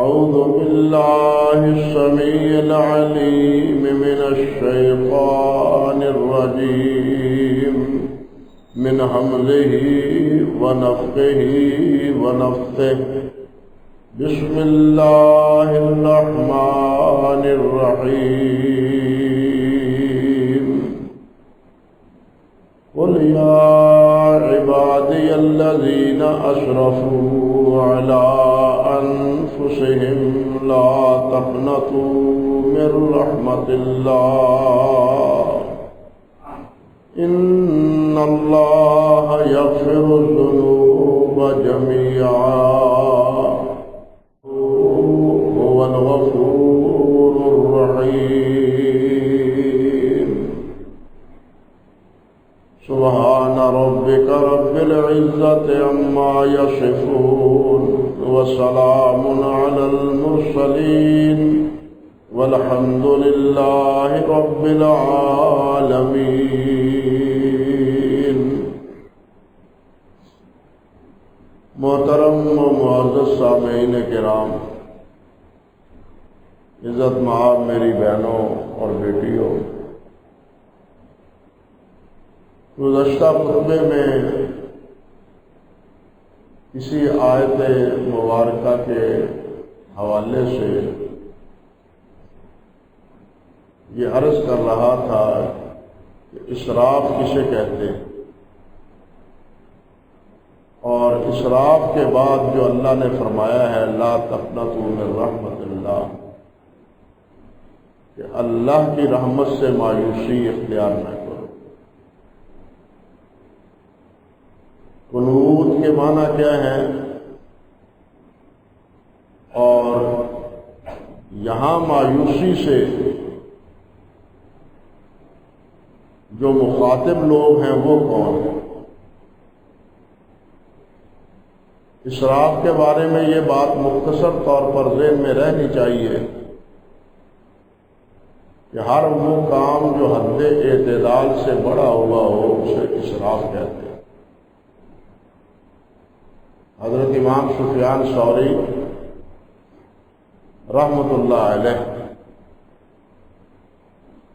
أعوذ بالله السميع العليم من الشيطان الرجيم من همزه ونفخه ونفثه بسم الله الرحمن الرحيم قل يا عبادي الذين أسرفوا على أنفسهم لا تقنطوا من رحمة الله إن الله يغفر الذنوب جميعا هو الغفور الرحيم سبحان ربك رب العزة عما يصفون وسلام على المرسلين والحمد لله رب العالمين۔ محترم و معزز سامعین کرام، عزت مآب میری بہنوں اور بیٹیوں، گزشتہ خطبے میں کسی آیت مبارکہ کے حوالے سے یہ عرض کر رہا تھا کہ اسراف کسے کہتے ہیں، اور اسراف کے بعد جو اللہ نے فرمایا ہے لا تقنطوا من رحمت اللہ، کہ اللہ کی رحمت سے مایوسی اختیار نہ کرو۔ قنوط کے معنی کیا ہے، اور یہاں مایوسی سے جو مخاطب لوگ ہیں وہ کون ہیں؟ اسراف کے بارے میں یہ بات مختصر طور پر ذہن میں رہنی چاہیے کہ ہر وہ کام جو حد اعتدال سے بڑا ہوا ہو اسے اسراف کہتے ہیں۔ حضرت امام سفیان ثوری رحمۃ اللہ علیہ،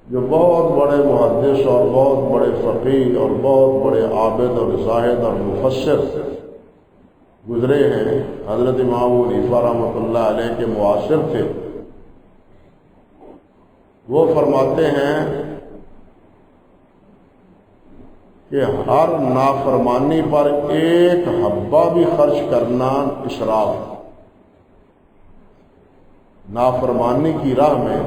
جو بہت بڑے محدث اور بہت بڑے فقیہ اور بہت بڑے عابد اور زاہد اور مفسر گزرے ہیں، حضرت امام ابو حنیفہ رحمۃ اللہ علیہ کے معاصر تھے، وہ فرماتے ہیں کہ ہر نافرمانی پر ایک حبہ بھی خرچ کرنا اسراف۔ نافرمانی کی راہ میں،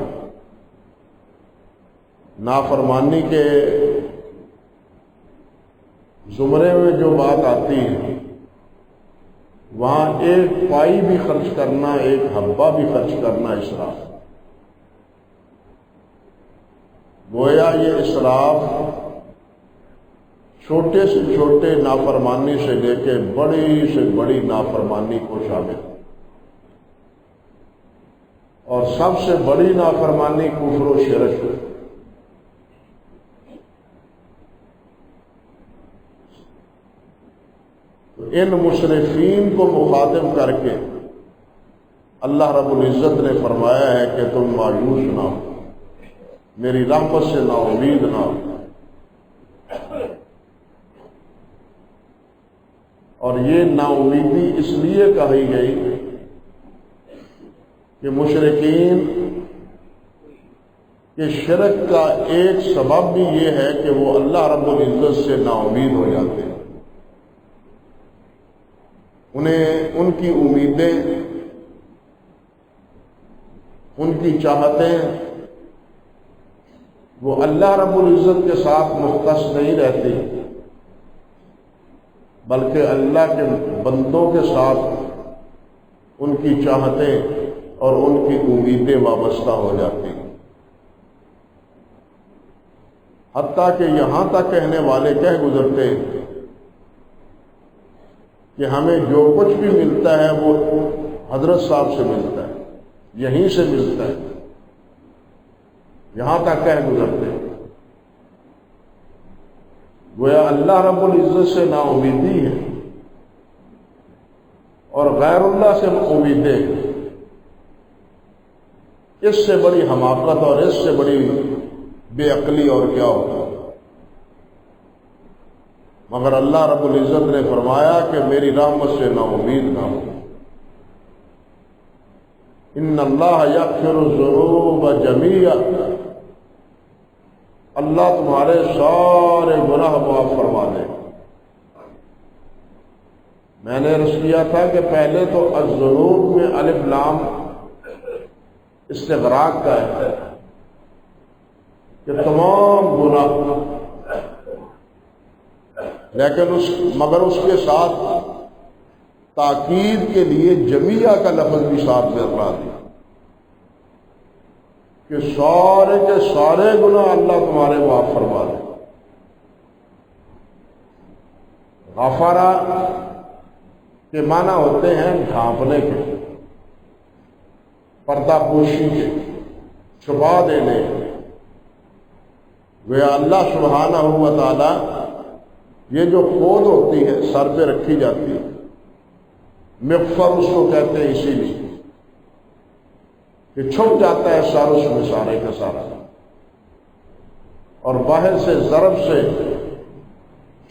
نافرمانی کے زمرے میں جو بات آتی ہے وہاں ایک پائی بھی خرچ کرنا، ایک حبہ بھی خرچ کرنا اسراف۔ گویا یہ اسراف چھوٹے سے چھوٹے نافرمانی سے لے کے بڑی سے بڑی نافرمانی کو شامل، اور سب سے بڑی نافرمانی کفر و شرک۔ تو ان مسرفین کو مخاطب کر کے اللہ رب العزت نے فرمایا ہے کہ تم مایوس نہ ہو، میری رحمت سے نا امید نہ ہو۔ اور یہ نا امیدی اس لیے کہی گئی کہ مشرکین کے شرک کا ایک سبب بھی یہ ہے کہ وہ اللہ رب العزت سے نا امید ہو جاتے ہیں، انہیں ان کی امیدیں، ان کی چاہتیں وہ اللہ رب العزت کے ساتھ مختص نہیں رہتی، بلکہ اللہ کے بندوں کے ساتھ ان کی چاہتیں اور ان کی امیدیں وابستہ ہو جاتی ہیں۔ حتیٰ کہ یہاں تک کہنے والے کہہ گزرتے کہ ہمیں جو کچھ بھی ملتا ہے وہ حضرت صاحب سے ملتا ہے، یہیں سے ملتا ہے، یہاں تک کہہ گزرتے۔ گویا اللہ رب العزت سے نا امیدی ہے اور غیر اللہ سے امیدیں، اس سے بڑی حماقت اور اس سے بڑی بے عقلی اور کیا ہوگا؟ مگر اللہ رب العزت نے فرمایا کہ میری رحمت سے نا امید نہ ہو۔ ان اللہ یغفر الذنوب جميعا، اللہ تمہارے سارے گناہ معاف فرما دے۔ میں نے عرض کیا تھا کہ پہلے تو الذنوب میں الف لام استغراق کا ہے کہ تمام گناہ، لیکن مگر اس کے ساتھ تاکید کے لیے جمیعہ کا لفظ بھی ساتھ میں رکھا دیا کہ سارے کے سارے گناہ اللہ تمہارے معاف فرما دے۔ غفرا کے معنی ہوتے ہیں ڈھانپنے کے، پردہ پوشی کے، چھپا دینے کے۔ وہ اللہ سبحانہ و تعالی یہ جو کھود ہوتی ہے سر پہ رکھی جاتی ہے، مغفر اس کو کہتے ہیں، اسی لیے کہ چھپ جاتا ہے سر اس میں سارے کا سارا، اور باہر سے ضرب سے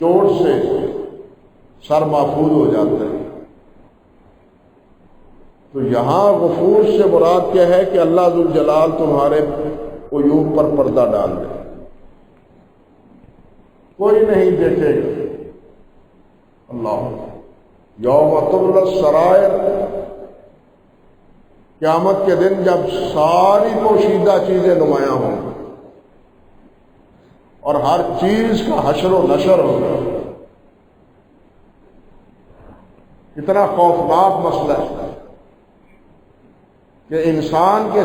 چوٹ سے سر محفوظ ہو جاتا ہے۔ تو یہاں غفور سے مراد کیا ہے کہ اللہ ذوالجلال تمہارے عیوب پر پردہ ڈال دے، کوئی نہیں دیکھے گا۔ اللہ یوم تبلی السرائر، قیامت کے دن جب ساری پوشیدہ چیزیں نمایاں ہوں اور ہر چیز کا حشر و نشر ہوگا۔ کتنا خوفناک مسئلہ ہے کہ انسان کے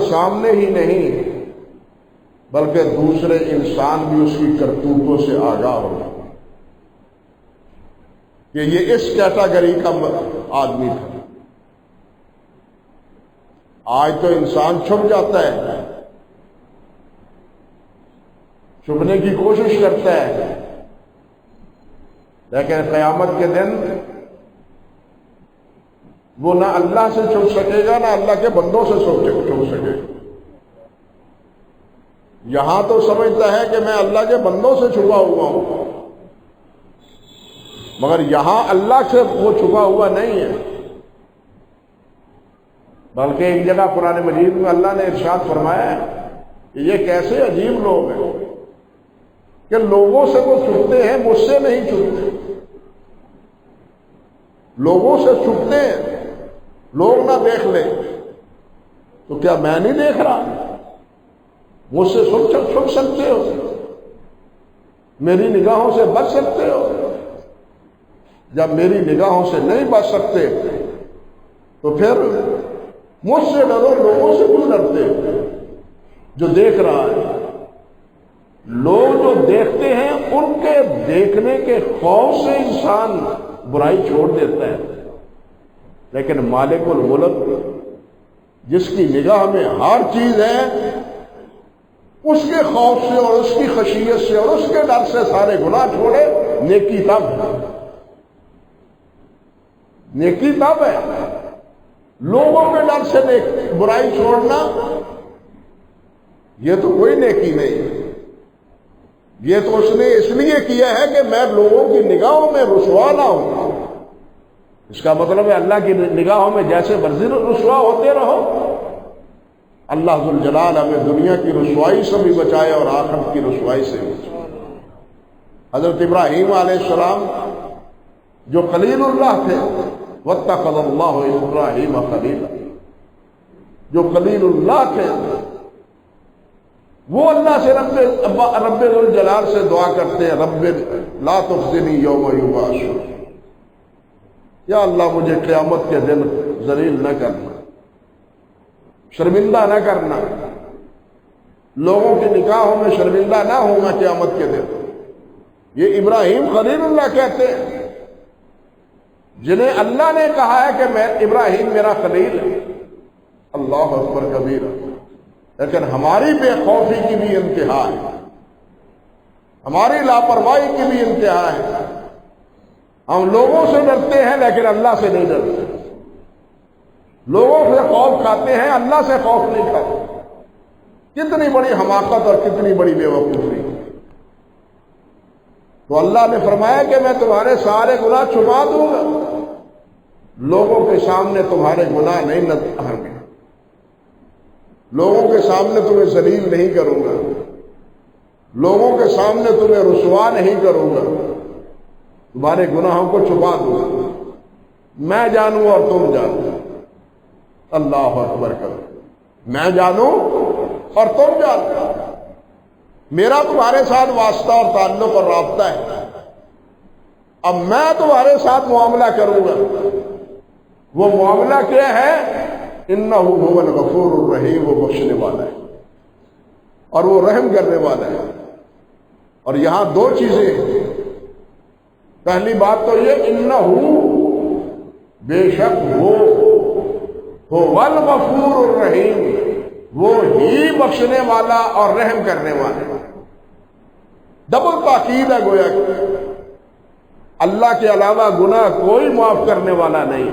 سامنے ہی نہیں بلکہ دوسرے انسان بھی اس کی کرتوتوں سے آگاہ ہو کہ یہ اس کیٹاگری کا آدمی تھا۔ آج تو انسان چھپ جاتا ہے، چھپنے کی کوشش کرتا ہے، لیکن قیامت کے دن وہ نہ اللہ سے چھپ سکے گا نہ اللہ کے بندوں سے چھپ سکے گا۔ یہاں تو سمجھتا ہے کہ میں اللہ کے بندوں سے چھپا ہوا ہوں، مگر یہاں اللہ سے وہ چھپا ہوا نہیں ہے، بلکہ ایک جگہ قرآن مجید میں اللہ نے ارشاد فرمایا ہے کہ یہ کیسے عجیب لوگ ہیں کہ لوگوں سے وہ چھپتے ہیں، مجھ سے نہیں چھپتے۔ لوگوں سے چھپتے ہیں، لوگ نہ دیکھ لیں تو کیا میں نہیں دیکھ رہا؟ مجھ سے چھپ سکتے ہو، میری نگاہوں سے بچ سکتے ہو؟ جب میری نگاہوں سے نہیں بچ سکتے تو پھر مجھ سے ڈرو، لوگوں سے کیوں ڈرتے ہو؟ جو دیکھ رہا ہے، لوگ جو دیکھتے ہیں ان کے دیکھنے کے خوف سے انسان برائی چھوڑ دیتا ہے، لیکن مالک الملک جس کی نگاہ میں ہر چیز ہے، اس کے خوف سے اور اس کی خشیت سے اور اس کے ڈر سے سارے گناہ چھوڑے۔ نیکی تب ہے، نیکی تب ہے، لوگوں کے ڈر سے برائی چھوڑنا یہ تو کوئی نیکی نہیں، یہ تو اس نے اس لیے کیا ہے کہ میں لوگوں کی نگاہوں میں رسوا نہ ہوں۔ اس کا مطلب ہے اللہ کی نگاہوں میں جیسے مرضی رسوا ہوتے رہو۔ اللہ ذوالجلال ہمیں دنیا کی رسوائی سے بھی بچائے اور آخرت کی رسوائی سے بھی بچائے۔ حضرت ابراہیم علیہ السلام جو خلیل اللہ تھے، واتخذ اللہ ابراہیم خلیلا، جو خلیل اللہ تھے، وہ اللہ سے رب ذوالجلال سے دعا کرتے ہیں، رب لا تخزنی یوم یبعثون، یا اللہ مجھے قیامت کے دن ذلیل نہ کرنا، شرمندہ نہ کرنا، لوگوں کی نگاہوں میں شرمندہ نہ ہونا قیامت کے دن۔ یہ ابراہیم خلیل اللہ کہتے ہیں جنہیں اللہ نے کہا ہے کہ میں ابراہیم میرا خلیل ہے۔ اللہ اکبر کبیرہ۔ لیکن ہماری بے خوفی کی بھی انتہا ہے، ہماری لاپرواہی کی بھی انتہا ہے۔ ہم لوگوں سے ڈرتے ہیں لیکن اللہ سے نہیں ڈرتے۔ لوگوں سے خوف کھاتے ہیں، اللہ سے خوف نہیں کھاتے۔ کتنی بڑی حماقت اور کتنی بڑی بیوقوفی۔ تو اللہ نے فرمایا کہ میں تمہارے سارے گناہ چھپا دوں گا، لوگوں کے سامنے تمہارے گناہ نہیں نظر گے، لوگوں کے سامنے تمہیں ذلیل نہیں کروں گا، لوگوں کے سامنے تمہیں رسوا نہیں کروں گا، تمہارے گناہوں کو چھپا دوں گا، میں جانوں اور تم جانو۔ اللہ اکبر کرو، میں جانوں اور تم جانو، میرا تمہارے ساتھ واسطہ اور تعلق اور رابطہ ہے، اب میں تمہارے ساتھ معاملہ کروں گا۔ وہ معاملہ کیا ہے؟ انہ هو الغفور الرحیم، وہ بخشنے والا ہے اور وہ رحم کرنے والا ہے۔ اور یہاں دو چیزیں ہیں، پہلی بات تو یہ انہ، بے شک وہ الغفور الرحیم، وہ ہی بخشنے والا اور رحم کرنے والا۔ ڈبل تاکید ہے گویا کہ اللہ کے علاوہ گناہ کوئی معاف کرنے والا نہیں،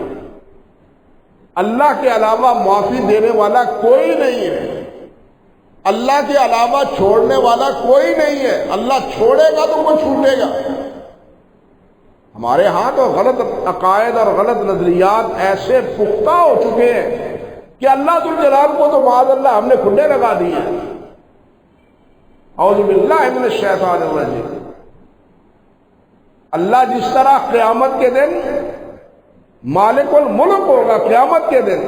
اللہ کے علاوہ معافی دینے والا کوئی نہیں ہے، اللہ کے علاوہ چھوڑنے والا کوئی نہیں ہے۔ اللہ چھوڑے گا تو وہ چھوٹے گا۔ ہمارے ہاں تو غلط عقائد اور غلط نظریات ایسے پختہ ہو چکے ہیں کہ اللہ ذوالجلال کو تو معاذ اللہ ہم نے کھنڈے لگا دیے ہیں۔ اعوذ باللہ من الشیطان الرجیم۔ اللہ جس طرح قیامت کے دن مالک الملک ہوگا، قیامت کے دن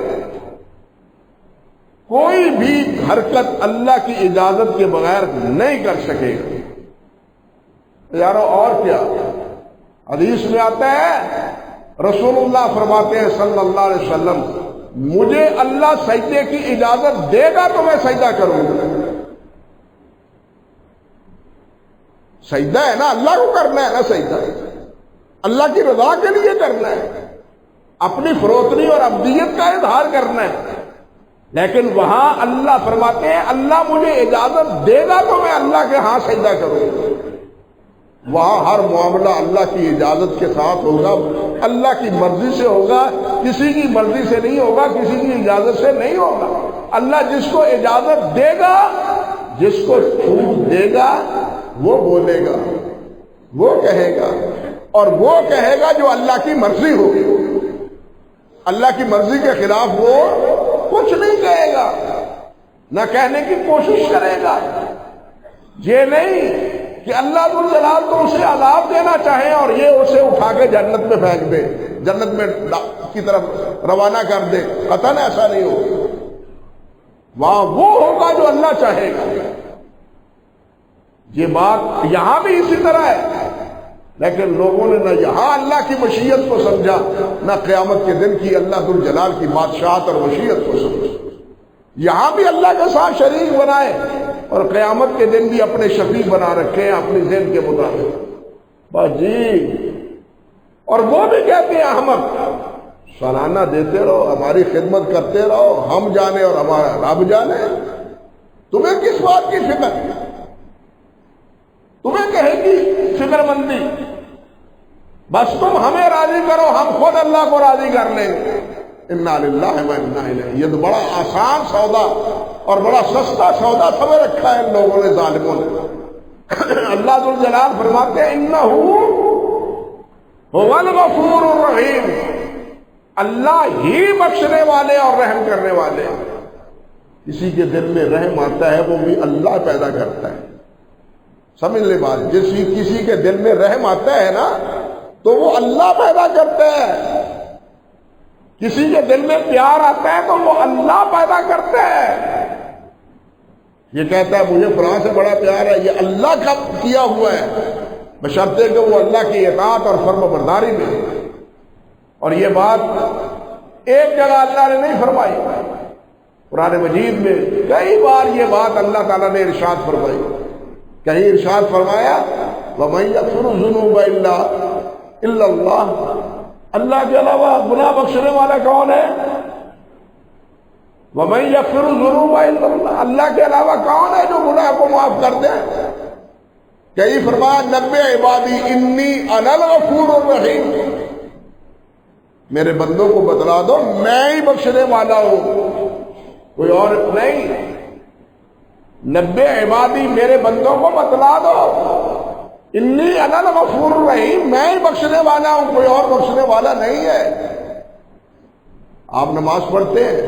کوئی بھی حرکت اللہ کی اجازت کے بغیر نہیں کر سکے گا۔ یارو اور کیا، حدیث میں آتا ہے رسول اللہ فرماتے ہیں صلی اللہ علیہ وسلم، مجھے اللہ سجدے کی اجازت دے گا تو میں سجدہ کروں گا۔ سجدہ ہے نا، اللہ کو کرنا ہے نا، سجدہ اللہ کی رضا کے لیے کرنا ہے، اپنی فروتنی اور عبدیت کا اظہار کرنا ہے۔ لیکن وہاں اللہ فرماتے ہیں اللہ مجھے اجازت دے گا تو میں اللہ کے ہاں سجدہ کروں گا۔ وہاں ہر معاملہ اللہ کی اجازت کے ساتھ ہوگا، اللہ کی مرضی سے ہوگا، کسی کی مرضی سے نہیں ہوگا، کسی کی اجازت سے نہیں ہوگا۔ اللہ جس کو اجازت دے گا، جس کو چھوٹ دے گا، وہ بولے گا، وہ کہے گا، اور وہ کہے گا جو اللہ کی مرضی ہوگی۔ اللہ کی مرضی کے خلاف وہ کچھ نہیں کہے گا، نہ کہنے کی کوشش کرے گا۔ یہ نہیں کہ اللہ ذوالجلال تو اسے عذاب دینا چاہے اور یہ اسے اٹھا کے جنت میں پھینک دے، جنت میں کی طرف روانہ کر دے، قطعاً ایسا نہیں ہوگا۔ وہاں وہ ہوگا جو اللہ چاہے گا۔ یہ بات یہاں بھی اسی طرح ہے، لیکن لوگوں نے نہ یہاں اللہ کی مشیت کو سمجھا، نہ قیامت کے دن کی اللہ ذوالجلال کی بادشاہت اور مشیت کو سمجھا۔ یہاں بھی اللہ کے ساتھ شریک بنائے اور قیامت کے دن بھی اپنے شفیع بنا رکھے ہیں اپنی ذہن کے مطابق، بس جی۔ اور وہ بھی کہتے ہیں احمق، سالانہ دیتے رہو، ہماری خدمت کرتے رہو، ہم جانے اور ہمارا رب جانے، تمہیں کس بات کی فکر، تمہیں کہے گی فکر مندی، بس تم ہمیں راضی کرو، ہم خود اللہ کو راضی کر لیں گے۔ انا للہ و انا الیہ، یہ تو بڑا آسان سودا اور بڑا سستا سودا سمجھ رکھا ہے ان لوگوں نے، ظالموں نے۔ اللہ ذوالجلال فرماتے ہیں انہ هو الغفور الرحیم، اللہ ہی بخشنے والے اور رحم کرنے والے۔ کسی کے دل میں رحم آتا ہے وہ بھی اللہ پیدا کرتا ہے، سمجھ لے بات، کسی کے دل میں رحم آتا ہے نا تو وہ اللہ پیدا کرتا ہے، کسی کے دل میں پیار آتا ہے تو وہ اللہ پیدا کرتا ہے۔ یہ کہتا ہے مجھے فلاں سے بڑا پیار ہے، یہ اللہ کا کیا ہوا ہے، بشرطے کہ وہ اللہ کی اطاعت اور فرم برداری میں۔ اور یہ بات ایک جگہ اللہ نے نہیں فرمائی، قرآن مجید میں کئی بار یہ بات اللہ تعالیٰ نے ارشاد فرمائی۔ کہیں ارشاد فرمایا وَمَن يَغْفِرُ الذُّنُوبَ إِلَّا اللَّهُ، اللہ کے علاوہ گناہ بخشنے والا کون ہے؟ وَمَن يَغْفِرُ الذُّنُوبَ إِلَّا اللَّهُ، اللہ کے علاوہ کون ہے جو گناہ کو معاف کر دے؟ کہیں فرمایا نبئ عبادی انی انا الغفور الرحیم، میرے بندوں کو بتلا دو میں ہی بخشنے والا ہوں، کوئی اور نہیں۔ 90 عبادی میرے بندوں کو بتلا دو انی انا الغفور الرحیم، میں ہی بخشنے والا ہوں، کوئی اور بخشنے والا نہیں ہے۔ آپ نماز پڑھتے ہیں،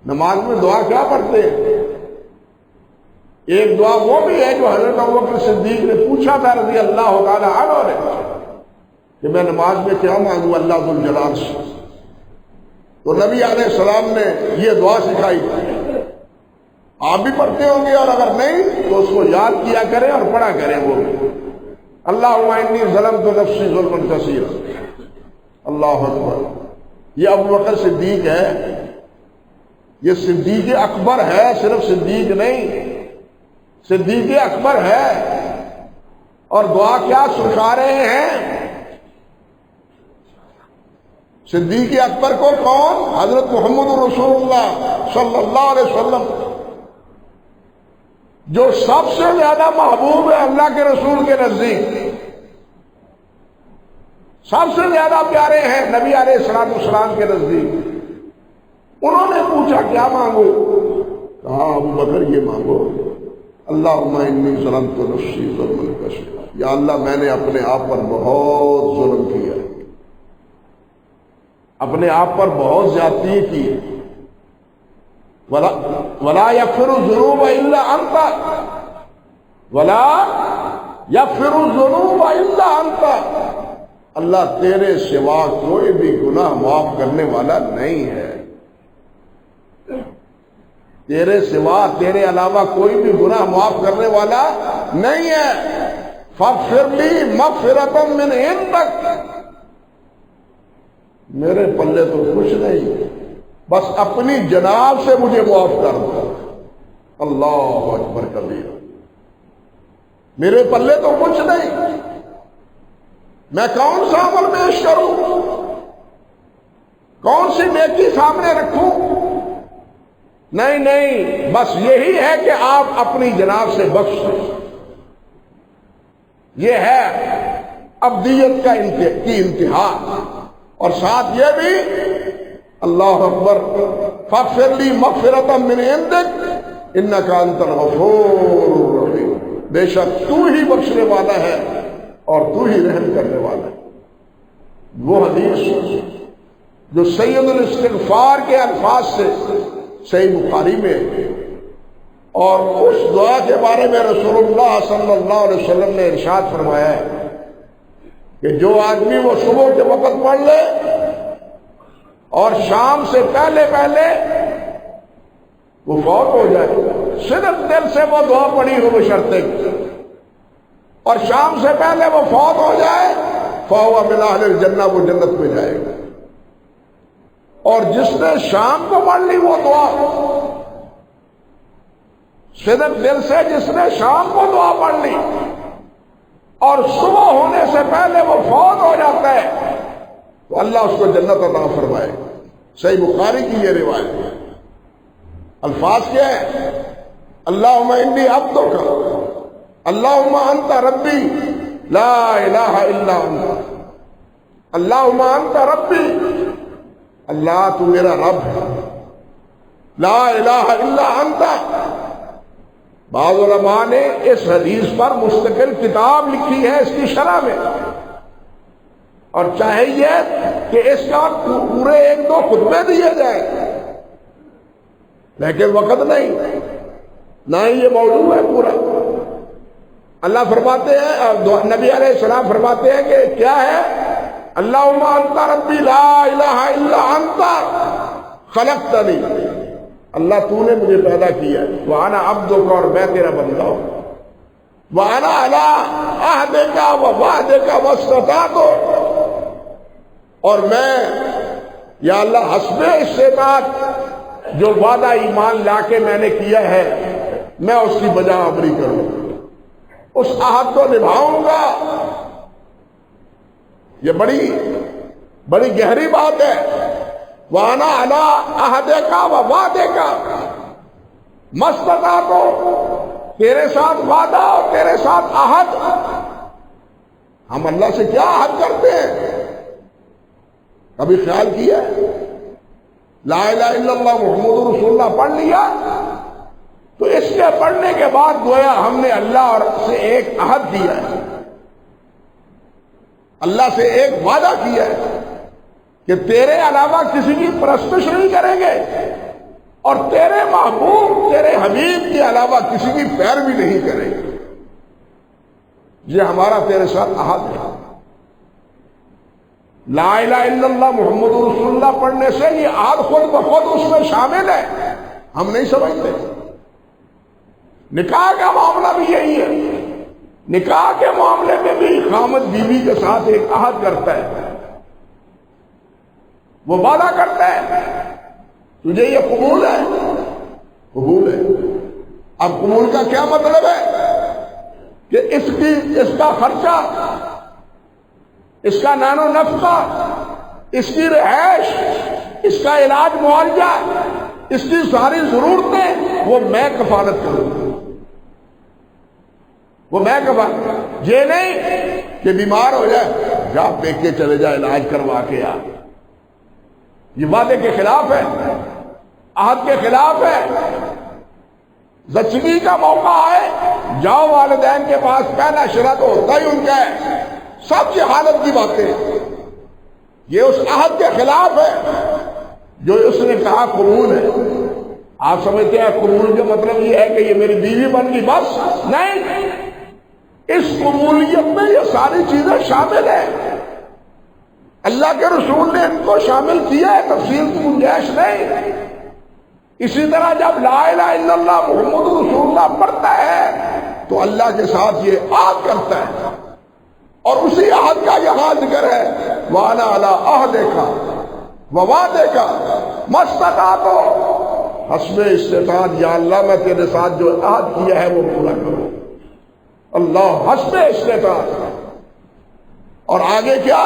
نماز میں دعا کیا پڑھتے ہیں؟ ایک دعا وہ بھی ہے جو حضرت ابوبکر صدیق نے پوچھا تھا رضی اللہ تعالی عنہ نے کہ میں نماز میں کیا مانگوں اللہ ذوالجلال سے، تو نبی علیہ السلام نے یہ دعا سکھائی تھی۔ آپ بھی پڑھتے ہوں گے، اور اگر نہیں تو اس کو یاد کیا کریں اور پڑھا کریں وہ بھی۔ اللہم انی ظلمت نفسی ظلما کثیرا، اللہ اکبر۔ یہ ابوبکر صدیق ہے، یہ صدیق اکبر ہے، صرف صدیق نہیں، صدیق اکبر ہے۔ اور دعا کیا سکھا رہے ہیں؟ صدیق اکبر کو کون؟ حضرت محمد رسول اللہ صلی اللہ علیہ وسلم، جو سب سے زیادہ محبوب ہے اللہ کے رسول کے نزدیک، سب سے زیادہ پیارے ہیں نبی علیہ السلام کے نزدیک۔ انہوں نے پوچھا کیا مانگو؟ کہا ابوبکر یہ مانگو، اللہم انی ظلمت نفسی ظلما کثیرا، یا اللہ میں نے اپنے آپ پر بہت ظلم کیا، اپنے آپ پر بہت زیادتی کی۔ ولا یغفر الذنوب الا انت، ولا یغفر الذنوب الا انت، اللہ تیرے سوا کوئی بھی گناہ معاف کرنے والا نہیں ہے، تیرے سوا، تیرے علاوہ کوئی بھی گناہ معاف کرنے والا نہیں ہے۔ فاغفر لی مغفرۃ من عندک، میرے پلے تو کچھ نہیں، بس اپنی جناب سے مجھے معاف کر دو۔ اللہ اکبر کبیر، میرے پلے تو کچھ نہیں، میں کون سا عمل پیش کروں، کون سی نیکی سامنے رکھوں؟ نہیں نہیں، بس یہی ہے کہ آپ اپنی جناب سے بخش دیں۔ یہ ہے عبدیت کی انتہا، اور ساتھ یہ بھی اللہ اکبر، فاغفر لی مغفرۃ من عندک انک انت الغفور الرحیم، بے شک تو ہی بخشنے والا ہے اور تو ہی رحم کرنے والا ہے۔ وہ حدیث جو سید الاستغفار کے الفاظ سے صحیح بخاری میں، اور اس دعا کے بارے میں رسول اللہ صلی اللہ علیہ وسلم نے ارشاد فرمایا ہے کہ جو آدمی وہ صبح کے وقت پڑھ لے اور شام سے پہلے پہلے وہ فوت ہو جائے، صرف دل سے وہ دعا پڑھی ہو بشرطے، اور شام سے پہلے وہ فوت ہو جائے، فَهُوَ مِنْ أَهْلِ الْجَنَّةِ، وہ جنت میں جائے گا۔ اور جس نے شام کو پڑھ لی وہ دعا، صرف دل سے جس نے شام کو دعا پڑھ لی اور صبح ہونے سے پہلے وہ فوت ہو جاتا ہے، تو اللہ اس کو جنت عطا فرمائے گا۔ صحیح بخاری کی یہ روایت ہے۔ الفاظ کیا ہے؟ اللہم انی عبدک، اللہم انت ربی لا الہ الا انت، اللہم انت ربی، اللہ تو میرا رب ہے، لا الہ الا انت۔ بعض علماء نے اس حدیث پر مستقل کتاب لکھی ہے اس کی شرح میں، اور چاہیے کہ اس کا پورے 1-2 خطبے دیے جائیں، لیکن وقت نہیں، نہ ہی یہ موضوع ہے پورا۔ اللہ فرماتے ہیں، نبی علیہ السلام فرماتے ہیں کہ کیا ہے؟ اللہم انت ربی لا الہ الا انت خلقتنی، اللہ تو نے مجھے پیدا کیا، وانا عبدک، اور میں تیرا بندہ ہوں، وانا علی عہدک ووعدک ماستطعت، اور میں یا اللہ حسب استطاعت جو وعدہ ایمان لا کے میں نے کیا ہے میں اس کی بجا آوری کروں، اس عہد کو نبھاؤں گا۔ یہ بڑی گہری بات ہے۔ وانا علی عہدک ووعدک ماستطعت، تیرے ساتھ وعدہ اور تیرے ساتھ عہد۔ ہم اللہ سے کیا عہد کرتے ہیں؟ کبھی خیال کیا ہے؟ لا الہ الا اللہ محمد رسول اللہ پڑھ لیا تو اس کے پڑھنے کے بعد گویا ہم نے اللہ سے ایک عہد کیا ہے، اللہ سے ایک وعدہ کیا ہے کہ تیرے علاوہ کسی کی پرستش نہیں کریں گے اور تیرے محبوب تیرے حبیب کے علاوہ کسی کی پیروی نہیں کریں گے۔ یہ ہمارا تیرے ساتھ عہد ہے۔ لا الہ الا اللہ محمد رسول اللہ پڑھنے سے یہ عہد خود بخود اس میں شامل ہے، ہم نہیں سمجھتے۔ نکاح کا معاملہ بھی یہی ہے، نکاح کے معاملے میں بھی خامد بیوی کے ساتھ ایک عہد کرتا ہے، وہ وعدہ کرتا ہے تجھے یہ قبول ہے، قبول ہے۔ اب قبول کا کیا مطلب ہے کہ اس کا خرچہ، اس کا نان و نفقہ، اس کی رہائش، اس کا علاج معالجہ، اس کی ساری ضرورتیں وہ میں کفالت کروں، وہ میں کفالت۔ یہ نہیں کہ بیمار ہو جائے جا پیکے چلے جا علاج کروا کے آ، یہ وعدے کے خلاف ہے، عہد کے خلاف ہے۔ زچگی کا موقع ہے جاؤ والدین کے پاس، پہلا شرط ہوتا ہی ان کا ہے سب سے حالت کی باتیں، یہ اس عہد کے خلاف ہے جو اس نے کہا قبول ہے۔ آپ سمجھتے ہیں قبول کا مطلب یہ ہے کہ یہ میری بیوی بن گئی بس؟ نہیں، اس قبولیت میں یہ ساری چیزیں شامل ہیں، اللہ کے رسول نے ان کو شامل کیا ہے، تفصیل کی گنجائش نہیں۔ اسی طرح جب لا الہ الا اللہ محمد رسول اللہ پڑھتا ہے تو اللہ کے ساتھ یہ عہد کرتا ہے، اور اسی عہد کا یہاں ذکر ہے وَأَنَا عَلَىٰ عَهْدِكَ وَوَعْدِكَ مَا اسْتَطَعْتُ، حسب استطاعت یا اللہ میں تیرے ساتھ جو عہد کیا ہے وہ پورا کروں، اللہ حسب استطاعت۔ اور آگے کیا؟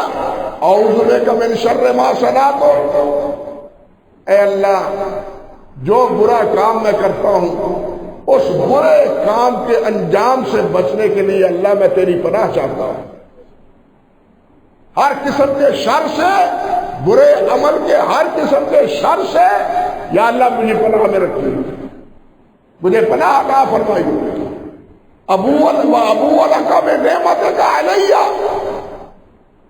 اعوذ بک من شر ما صنعت، اے اللہ جو برا کام میں کرتا ہوں اس برے کام کے انجام سے بچنے کے لیے اللہ میں تیری پناہ چاہتا ہوں، ہر قسم کے شر سے، برے عمل کے ہر قسم کے شر سے یا اللہ مجھے پناہ میں رکھیے، مجھے پناہ عطا فرمائیے۔ ابو لک بنعمتک علیہ،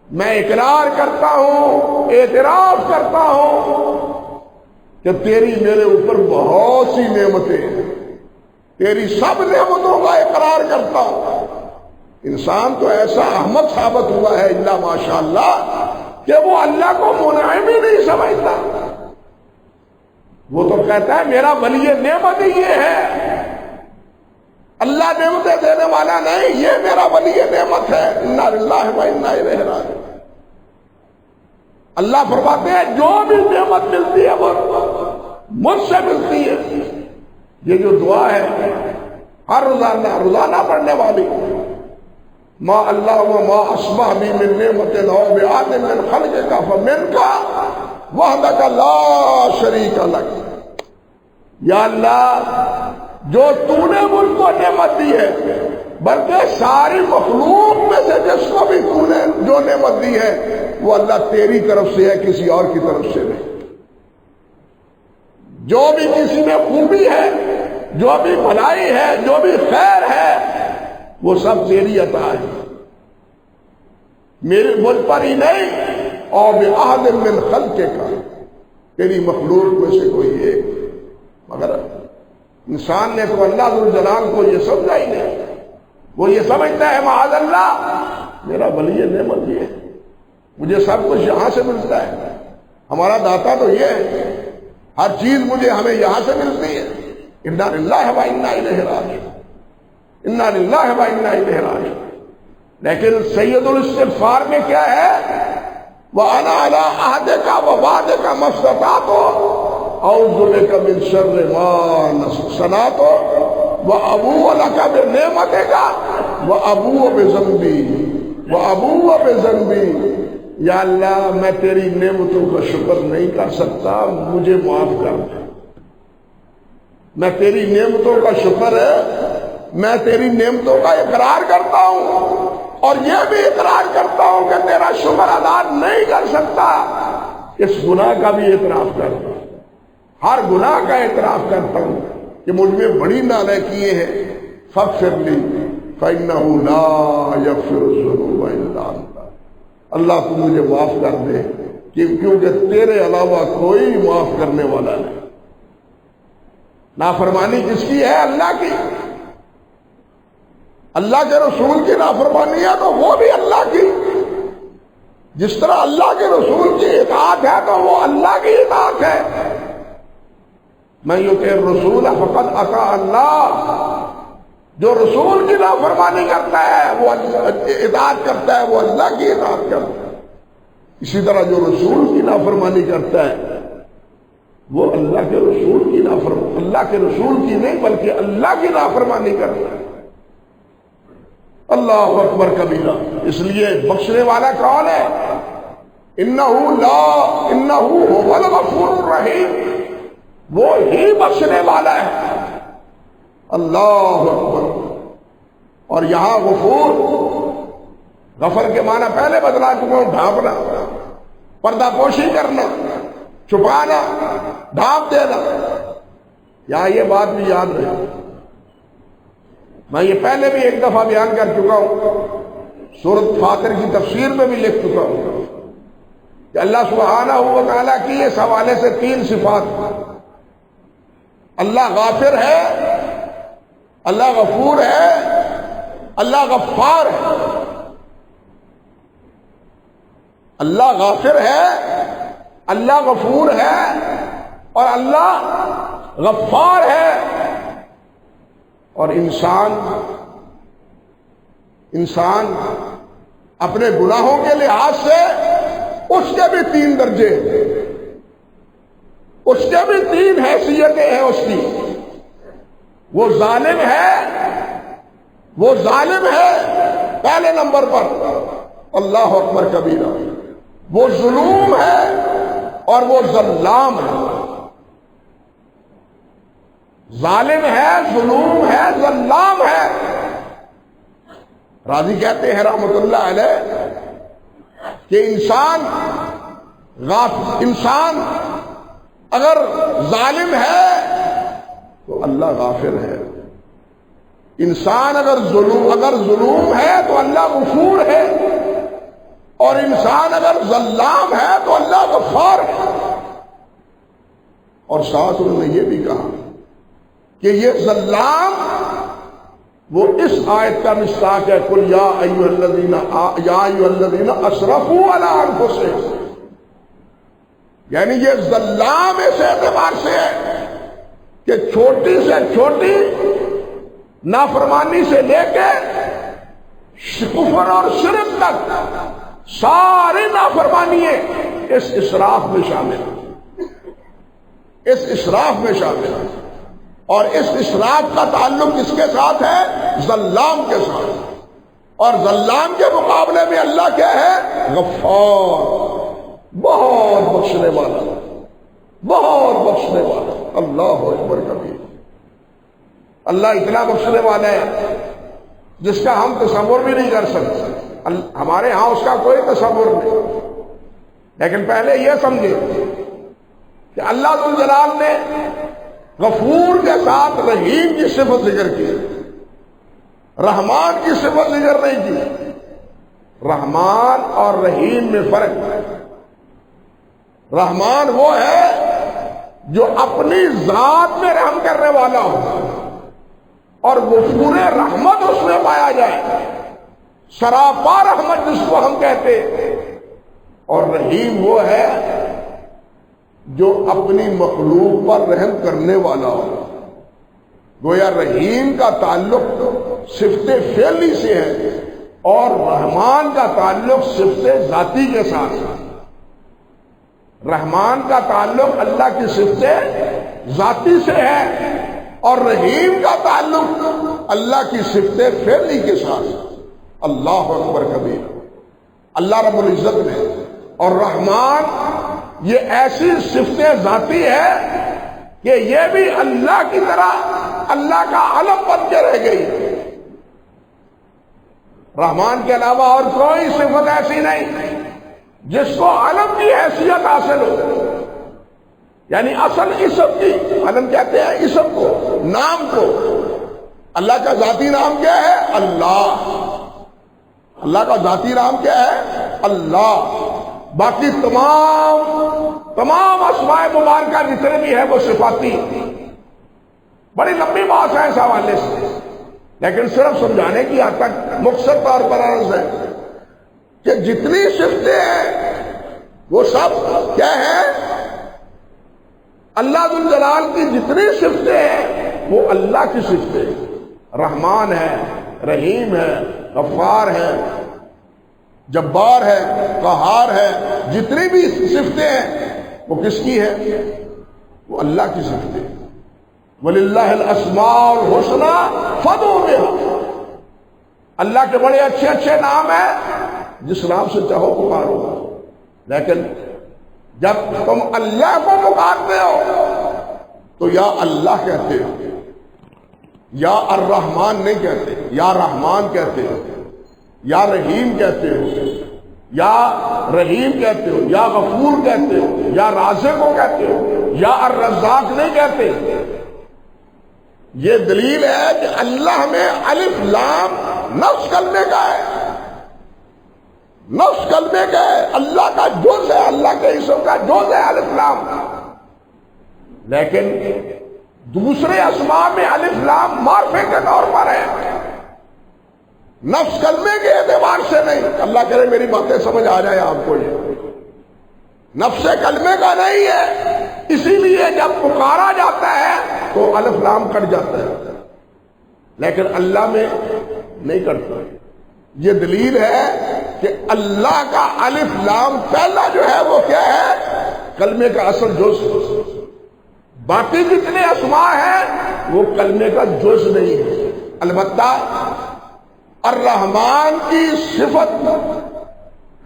میں اقرار کرتا ہوں، اعتراف کرتا ہوں کہ تیری میرے اوپر بہت سی نعمتیں ہیں، تیری سب نعمتوں کا اقرار کرتا ہوں۔ انسان تو ایسا احمد ثابت ہوا ہے الا ماشاء اللہ کہ وہ اللہ کو منعم ہی نہیں سمجھتا، وہ تو کہتا ہے میرا ولی نعمت ہی یہ ہے، اللہ نعمتیں دینے والا نہیں، یہ میرا ولی نعمت ہے۔ انا للہ و انا الیہ راجعون۔ اللہ فرماتے ہیں جو بھی نعمت ملتی ہے وہ مجھ سے ملتی ہے۔ یہ جو دعا ہے ہر روزانہ پڑھنے والی، ما اللہ ما اصبح بی من نعمت او بعاد من خلقک فمنک وحدک لا شریک لک، یا اللہ جو تو نے مجھ کو نعمت دی ہے، بلکہ ساری مخلوق میں سے جس کو بھی تو نے جو نعمت دی ہے وہ اللہ تیری طرف سے ہے، کسی اور کی طرف سے نہیں۔ جو بھی کسی میں خوبی ہے، جو بھی بھلائی ہے، جو بھی خیر ہے، وہ سب تیری عطا ہے، میرے مجھ پر ہی نہیں، اور بعہد من خلقک، تیری مخلوق میں سے کوئی ایک۔ مگر انسان نے تو اللہ ذوالجلال کو یہ سمجھا ہی نہیں، وہ یہ سمجھتا ہے معاذ اللہ میرا ولی نعمت یہ ہے، مجھے سب کچھ یہاں سے ملتا ہے، ہمارا داتا تو یہ ہے، ہر چیز مجھے ہمیں یہاں سے ملتی ہے۔ انا للہ و انا الیہ راجعون، انا للہ و انا الیہ راجعون۔ لیکن سید الاستغفار میں کیا ہے؟ وَأَنَا عَلَىٰ عَهْدِكَ وَوَعْدِكَ مَا اسْتَطَعْتُ اعوذ بک من شر ما صنعت وابوء لک بنعمتک وابوء بذنبی، یا اللہ میں تیری نعمتوں کا شکر نہیں کر سکتا، مجھے معاف کر دے۔ میں تیری نعمتوں کا شکر ہے، میں تیری نعمتوں کا اقرار کرتا ہوں، اور یہ بھی اقرار کرتا ہوں کہ تیرا شکر ادا نہیں کر سکتا، اس گناہ کا بھی اعتراف کرتا ہوں، ہر گناہ کا اعتراف کرتا ہوں کہ مجھ میں بڑی نالائکیاں ہیں، فاغفر لی فإنہ لا یغفر الذنوب الا انت، اللہ تو مجھے معاف کر دے کیونکہ تیرے علاوہ کوئی معاف کرنے والا نہیں۔ نافرمانی کس کی ہے؟ اللہ کی۔ اللہ کے رسول کی نافرمانی ہے تو وہ بھی اللہ کی، جس طرح اللہ کے رسول کی اطاعت ہے تو وہ اللہ کی اطاعت ہے۔ من یطع الرسول فقد اطاع اللہ، جو رسول کی نافرمانی کرتا ہے وہ اطاعت کرتا ہے، وہ اللہ کی اطاعت کرتا ہے۔ اسی طرح جو رسول کی نافرمانی کرتا ہے وہ اللہ کے رسول کی نافرمانی، اللہ کے رسول کی نہیں بلکہ اللہ کی نافرمانی کرتا ہے۔ اللہ اکبر کبیرہ۔ اس لیے بخشنے والا کون ہے؟ انہ هو الغفور الرحیم، وہ ہی بخشنے والا ہے۔ اللہ اکبر۔ اور یہاں غفور، غفر کے معنی پہلے بتلا چکا ہوں، ڈھانپنا، پردہ پوشی کرنا، چھپانا، ڈھانپ دینا۔ یہاں یہ بات بھی یاد رہے، میں یہ پہلے بھی ایک دفعہ بیان کر چکا ہوں، سورۃ فاطر کی تفسیر میں بھی لکھ چکا ہوں کہ اللہ سبحانہ و تعالیٰ کی اس حوالے سے 3 صفات، اللہ غافر ہے، اللہ غفور ہے، اللہ غفار ہے۔ اللہ غافر ہے، اللہ غفور ہے اور اللہ غفار ہے۔ اور انسان اپنے گناہوں کے لحاظ سے اس کے بھی 3 درجے، اس کے بھی 3 حیثیتیں ہیں اس کی۔ وہ ظالم ہے پہلے نمبر پر، اللہ اکبر کبیرہ۔ وہ ظلوم ہے اور وہ ظلام ہے۔ ظالم ہے، ظلوم ہے، ظلام ہے۔ راضی کہتے ہیں رحمت اللہ علیہ کہ انسان اگر ظالم ہے تو اللہ غافر ہے، انسان اگر ظلوم ہے تو اللہ غفور ہے، اور انسان اگر ظلام ہے تو اللہ غفار ہے۔ اور ساتھ انہوں نے یہ بھی کہا کہ یہ ظلام وہ اس آیت کا مصداق ہے، قل یا ایھا الذین اسرفوا علی انفسہم، یعنی یہ ظلام اس اعتبار سے ہے کہ چھوٹی سے چھوٹی نافرمانی سے لے کے کفر اور شرک تک ساری نافرمانیاں اس اسراف میں شامل ہیں، اس اسراف میں شامل ہیں۔ اور اس اسراف کا تعلق کس کے ساتھ ہے؟ ظلام کے ساتھ۔ اور ظلام کے مقابلے میں اللہ کیا ہے؟ غفار، بہت بخشنے والا، بہت بخشنے والا۔ اللہ اکبر کبیر۔ اللہ اتنا بخشنے والا ہے جس کا ہم تصور بھی نہیں کر سکتے، ہمارے ہاں اس کا کوئی تصور نہیں۔ لیکن پہلے یہ سمجھے کہ اللہ ذو الجلال نے غفور کے ساتھ رحیم کی صفت ذکر کی، رحمان کی صفت ذکر نہیں کی۔ رحمان اور رحیم میں فرق ہے۔ رحمان وہ ہے جو اپنی ذات میں رحم کرنے والا ہو اور غفور رحمت اس میں پایا جائے، سراپا رحمت جس کو ہم کہتے ہیں۔ اور رحیم وہ ہے جو اپنی مخلوق پر رحم کرنے والا ہو۔ گویا رحیم کا تعلق صفت فعلی سے ہے اور رحمان کا تعلق صفت ذاتی کے ساتھ ہے۔ رحمان کا تعلق اللہ کی صفت ذاتی سے ہے اور رحیم کا تعلق اللہ کی صفت فعلی کے ساتھ ہے۔ اللہ اکبر کبیر۔ اللہ رب العزت نے اور رحمان یہ ایسی صفت ذاتی ہے کہ یہ بھی اللہ کی طرح اللہ کا علم بن کے رہ گئی۔ رحمان کے علاوہ اور کوئی صفت ایسی نہیں جس کو علم کی حیثیت حاصل ہو، یعنی اصل اسم کی، علم کہتے ہیں اسم کو، نام کو۔ اللہ کا ذاتی نام کیا ہے؟ اللہ۔ اللہ کا ذاتی نام کیا ہے؟ اللہ۔ باقی تمام اسماء مبارکہ جتنے بھی ہیں وہ صفاتی۔ بڑی لمبی بات ہے اس حوالے سے، لیکن صرف سمجھانے کی حد تک مختصر طور پر عرض ہے کہ جتنی صفتیں ہیں وہ سب کیا ہیں؟ اللہ ذو الجلال کی جتنی صفتیں ہیں وہ اللہ کی صفتیں، رحمان ہے، رحیم ہے، غفار ہے، جبار ہے، قہار ہے، جتنی بھی صفتیں ہیں وہ کس کی ہے؟ وہ اللہ کی صفتیں۔ وَلِلَّهِ الْأَسْمَاءُ الْحُسْنَى فَادْعُوهُ بِهَا۔ اللہ کے بڑے اچھے اچھے نام ہیں، جس نام سے چاہو پکارو۔ لیکن جب تم اللہ کو پکارتے ہو تو یا اللہ کہتے ہو، یا الرحمن نہیں کہتے، یا رحمان کہتے ہو، یا رحیم کہتے ہو، یا رحیم کہتے ہو، یا غفور کہتے ہو، یا رازق کو کہتے ہو، یا الرزاق نہیں کہتے۔ یہ دلیل ہے کہ اللہ میں الف لام نفس کلمے کا ہے، نفس کلمے کا ہے، اللہ کا جز ہے، اللہ کے اسم کا جز ہے الف لام۔ لیکن دوسرے اسماء میں الف لام معرفے کے طور پر ہے، نفس کلمے کے اعتبار سے نہیں۔ اللہ کرے میری باتیں سمجھ آ جائے آپ کو، یہ نفس کلمے کا نہیں ہے، اسی لیے جب پکارا جاتا ہے تو الف لام کٹ جاتا ہے، لیکن اللہ میں نہیں کٹتا۔ یہ دلیل ہے کہ اللہ کا الف لام پہلا جو ہے وہ کیا ہے؟ کلمے کا اصل جز۔ باقی جتنے اسماء ہیں وہ کلمے کا جز نہیں ہے۔ البتہ الرحمن کی صفت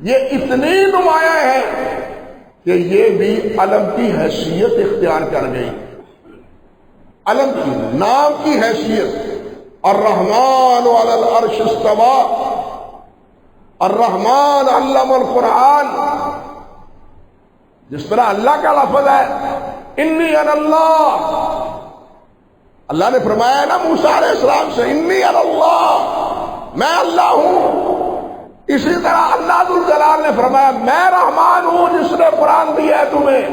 یہ اتنی نمایاں ہے کہ یہ بھی علم کی حیثیت اختیار کر گئی، علم کی، نام کی حیثیت۔ الرحمن علی العرش استوى، الرحمن علم القرآن۔ جس طرح اللہ کا لفظ ہے انی انا اللہ، اللہ نے فرمایا نا موسیٰ علیہ السلام سے انی انا اللہ، میں اللہ ہوں۔ اسی طرح اللہ ذو الجلال نے فرمایا میں رحمان ہوں جس نے قرآن دیا ہے تمہیں۔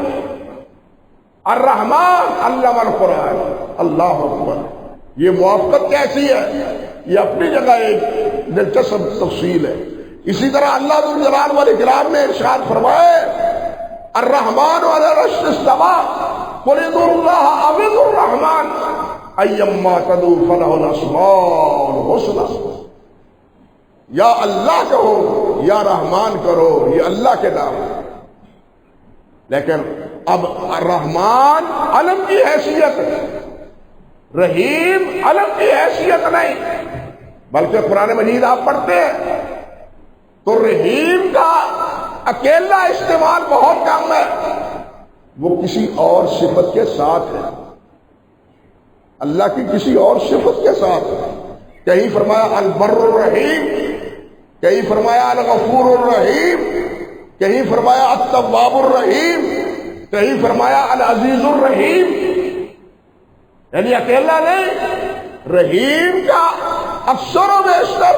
الرحمن علم القرآن۔ اللہ اکبر۔ یہ موافقت کیسی ہے؟ یہ اپنی جگہ ایک دلچسپ تفصیل ہے۔ اسی طرح اللہ ذو الجلال والاکرام نے ارشاد فرمایا الرحمن علی العرش استوى قل ادعوا اللہ او ادعوا الرحمن ایما تدعوا فلہ الاسماء الحسنى۔ یا اللہ کہو یا رحمان کرو، یہ اللہ کے نام ہے۔ لیکن اب الرحمن علم کی حیثیت، رحیم علم کی حیثیت نہیں، بلکہ قرآن مجید آپ پڑھتے ہیں تو رحیم کا اکیلا استعمال بہت کم ہے، وہ کسی اور صفت کے ساتھ ہے، اللہ کی کسی اور صفت کے ساتھ ہے۔ کہیں فرمایا البر الرحیم، کہیں فرمایا الغفور الرحیم، کہیں فرمایا التواب الرحیم، کہیں فرمایا العزیز الرحیم۔ یعنی اکیلا نہیں، رحیم کا اکثر و بیشتر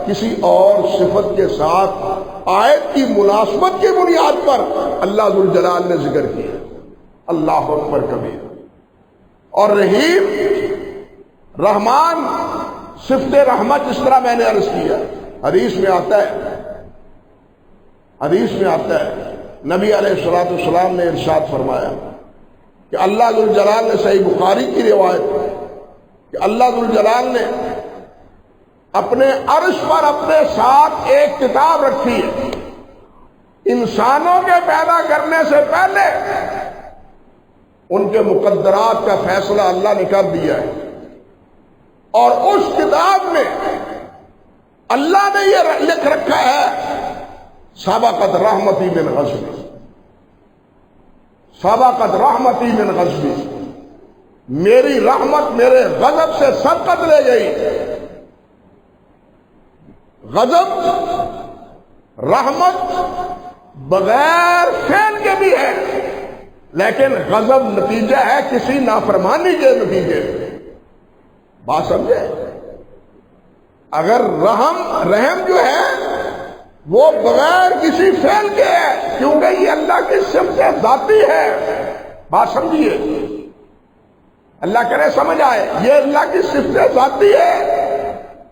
کسی اور صفت کے ساتھ آیت کی مناسبت کی بنیاد پر اللہ ذو الجلال نے ذکر کیا۔ اللہ اکبر کبیر۔ اور رحیم، رحمان، صفت رحمت، جس طرح میں نے عرض کیا، حدیث میں آتا ہے نبی علیہ الصلوۃ والسلام نے ارشاد فرمایا کہ اللہ ذو الجلال نے، صحیح بخاری کی روایت ہے کہ اللہ ذو الجلال نے اپنے عرش پر اپنے ساتھ ایک کتاب رکھی ہے، انسانوں کے پیدا کرنے سے پہلے ان کے مقدرات کا فیصلہ اللہ نے کر دیا ہے، اور اس کتاب میں اللہ نے یہ لکھ رکھا ہے سبقت رحمتی من غضبی، سبقت رحمتی من غضبی، میری رحمت میرے غضب سے سبقت لے گئی۔ غضب، رحمت بغیر فعل کے بھی ہے، لیکن غضب نتیجہ ہے کسی نافرمانی کے نتیجے۔ بات سمجھے؟ اگر رحم جو ہے وہ بغیر کسی فعل کے ہے، کیونکہ یہ اللہ کی صفت ذاتی ہے۔ بات سمجھیے، اللہ کرے سمجھ آئے، یہ اللہ کی صفت ذاتی ہے،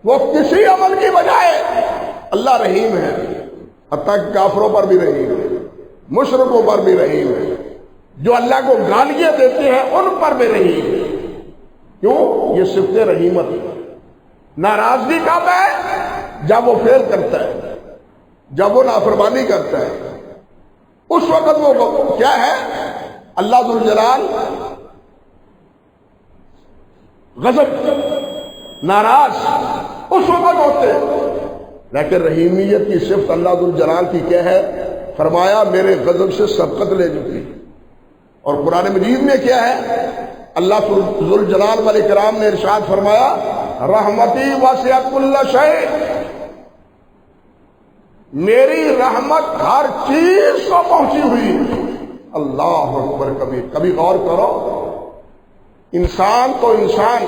وہ کسی عمل کی بجائے اللہ رحیم ہے، حتیٰ کہ کافروں پر بھی رحیم ہے، مشرکوں پر بھی رحیم ہے، جو اللہ کو گالیاں دیتے ہیں ان پر بھی رحیم ہے۔ کیوں؟ یہ صفت رحیمت ہے۔ ناراضگی کب ہے؟ جب وہ فعل کرتا ہے، جب وہ نافرمانی کرتا ہے، اس وقت وہ کیا ہے؟ اللہ ذوالجلال غضب ناراض اس وقت ہوتے ہیں۔ لیکن رحیمیت کی صفت اللہ ذوالجلال کی کیا ہے؟ فرمایا میرے غضب سے سبقت لے چکی۔ اور قرآن مجید میں کیا ہے؟ اللہ ذوالجلال والاکرام نے ارشاد فرمایا رحمتی وسعت کل شیء، میری رحمت ہر چیز کو پہنچی ہوئی۔ اللہ اکبر۔ کبھی غور کرو، انسان تو انسان،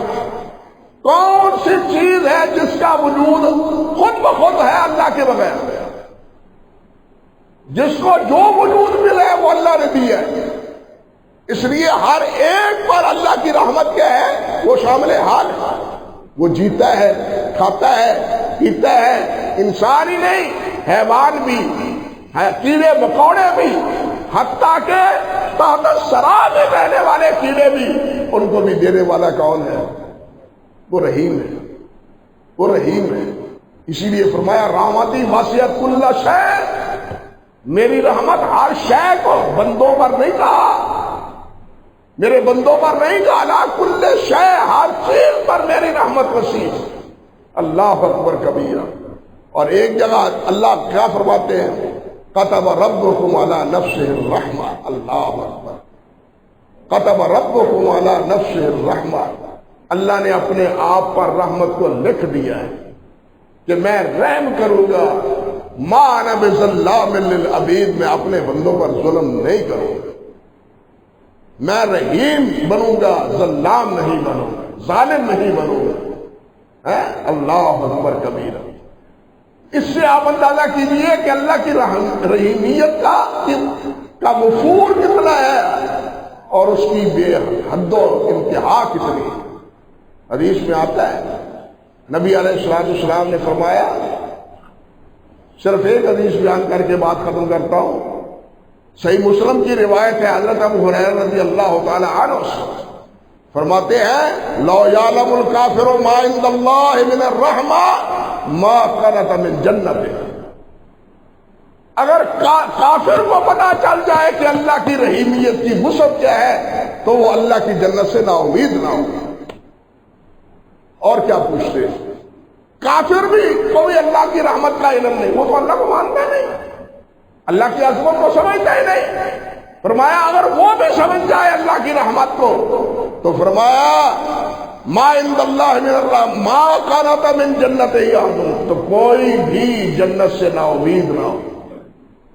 کون سی چیز ہے جس کا وجود خود بخود ہے اللہ کے بغیر؟ جس کو جو وجود ملے وہ اللہ نے دیا ہے۔ اس لیے ہر ایک پر اللہ کی رحمت کیا ہے؟ وہ شامل حال ہے۔ وہ جیتا ہے، کھاتا ہے، پیتا ہے، انسان ہی نہیں، حیوان بھی، کیڑے مکوڑے بھی، حتیٰ کہ تحت الثری میں رہنے والے کیڑے بھی، ان کو بھی دینے والا کون ہے؟ وہ رحیم ہے، وہ رحیم ہے۔ اسی لیے فرمایا رحمتی وسعت کل شیء، میری رحمت ہر شے کو، بندوں پر نہیں کہا، میرے بندوں پر نہیں کہا، لا کل شیء، ہر چیز پر میری رحمت وسیع۔ اللہ اکبر کبیرہ۔ اور ایک جگہ اللہ کیا فرماتے ہیں؟ کتب ربکم علی نفسہ الرحمہ۔ اللہ اکبر۔ کتب ربکم علی نفسہ الرحمہ، اللہ نے اپنے آپ پر رحمت کو لکھ دیا ہے کہ میں رحم کروں گا، ما انا بظلام للعبید، میں اپنے بندوں پر ظلم نہیں کروں گا، میں رحیم بنوں گا، ظلام نہیں بنوں گا، ظالم نہیں بنوں گا۔ اللہ اکبر کبیرہ۔ اس سے آپ اندازہ کیجئے کہ اللہ کی رحیمیت کا وفور کتنا ہے اور اس کی بے حد و انتہا کتنی ہے۔ حدیث میں آتا ہے، نبی علیہ السلام نے فرمایا، صرف ایک حدیث بیان کر کے بات ختم کرتا ہوں، صحیح مسلم کی روایت ہے، حضرت ابو ہریرہ رضی اللہ تعالی عنہ فرماتے ہیں لو یعلم الکافر ما عند اللہ من الرحمہ ما قنط من جنت، اگر کافر کو پتا چل جائے کہ اللہ کی رحیمیت کی وسعت کیا ہے تو وہ اللہ کی جنت سے نا امید نہ ہو۔ اور کیا پوچھتے ہیں؟ کافر بھی کوئی اللہ کی رحمت کا علم نہیں، وہ تو اللہ کو مانتا نہیں، اللہ کی عظمت کو سمجھتا ہی نہیں۔ فرمایا اگر وہ بھی سمجھ جائے اللہ کی رحمت کو تو فرمایا ما عند اللہ من الرحمہ ما قنط من جنت احد، تو کوئی بھی جنت سے نا امید نہ ہو۔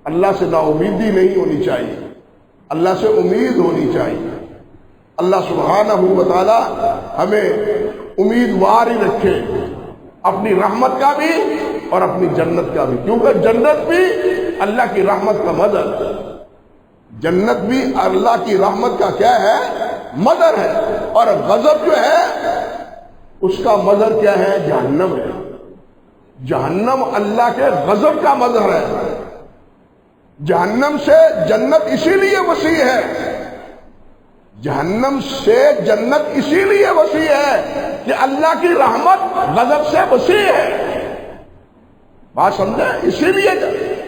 اللہ سے نا امیدی نہیں ہونی چاہیے، اللہ سے امید ہونی چاہیے۔ اللہ سبحانہ و تعالی ہمیں امیدوار ہی رکھے، اپنی رحمت کا بھی اور اپنی جنت کا بھی، کیونکہ جنت بھی اللہ کی رحمت کا مظہر ہے، جنت بھی اللہ کی رحمت کا کیا ہے؟ مظہر ہے۔ اور غضب جو ہے اس کا مظہر کیا ہے؟ جہنم ہے۔ جہنم اللہ کے غضب کا مظہر ہے۔ جہنم سے جنت اسی لیے وسیع ہے، جہنم سے جنت اسی لیے وسیع ہے کہ اللہ کی رحمت غضب سے وسیع ہے۔ بات سمجھے؟ اسی لیے۔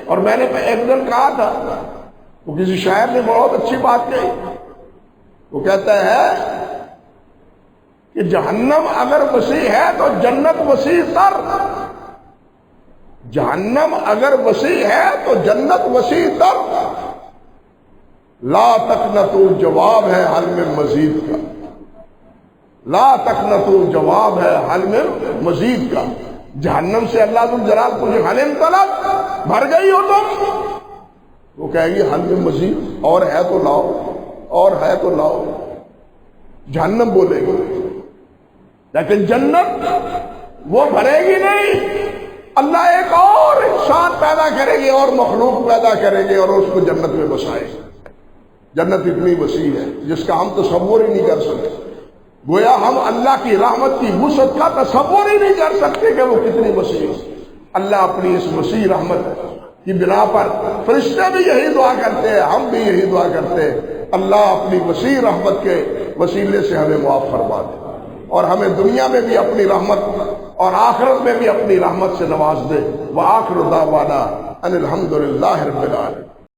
اور میں نے ایک دن کہا تھا، وہ کسی شاعر نے بہت اچھی بات کہی، وہ کہتا ہے کہ جہنم اگر وسیع ہے تو جنت وسیع تر، جہنم اگر وسیع ہے تو جنت وسیع تر۔ لا تقنطوا جواب ہے حل میں مزید کا، لا تقنطوا جواب ہے حل میں مزید کا۔ جہنم سے اللہ ذوالجلال کو حلم طلب، بھر گئی ہو تم، وہ کہے گی حل میں مزید، اور ہے تو لاؤ، اور ہے تو لاؤ۔ جہنم بولے گی، لیکن جنت وہ بھرے گی نہیں۔ اللہ ایک اور انسان پیدا کرے گی اور مخلوق پیدا کرے گی اور اس کو جنت میں بسائے گی۔ جنت اتنی وسیع ہے جس کا ہم تصور ہی نہیں کر سکتے۔ گویا ہم اللہ کی رحمت کی وسعت کا تصور ہی نہیں کر سکتے کہ وہ کتنی وسیع ہے۔ اللہ اپنی اس وسیع رحمت کی بنا پر، فرشتے بھی یہی دعا کرتے ہیں، ہم بھی یہی دعا کرتے ہیں، اللہ اپنی وسیع رحمت کے وسیلے سے ہمیں معاف فرما دے اور ہمیں دنیا میں بھی اپنی رحمت اور آخرت میں بھی اپنی رحمت سے نواز دے۔ وآخر دعوانا ان الحمد للہ رب العالمین۔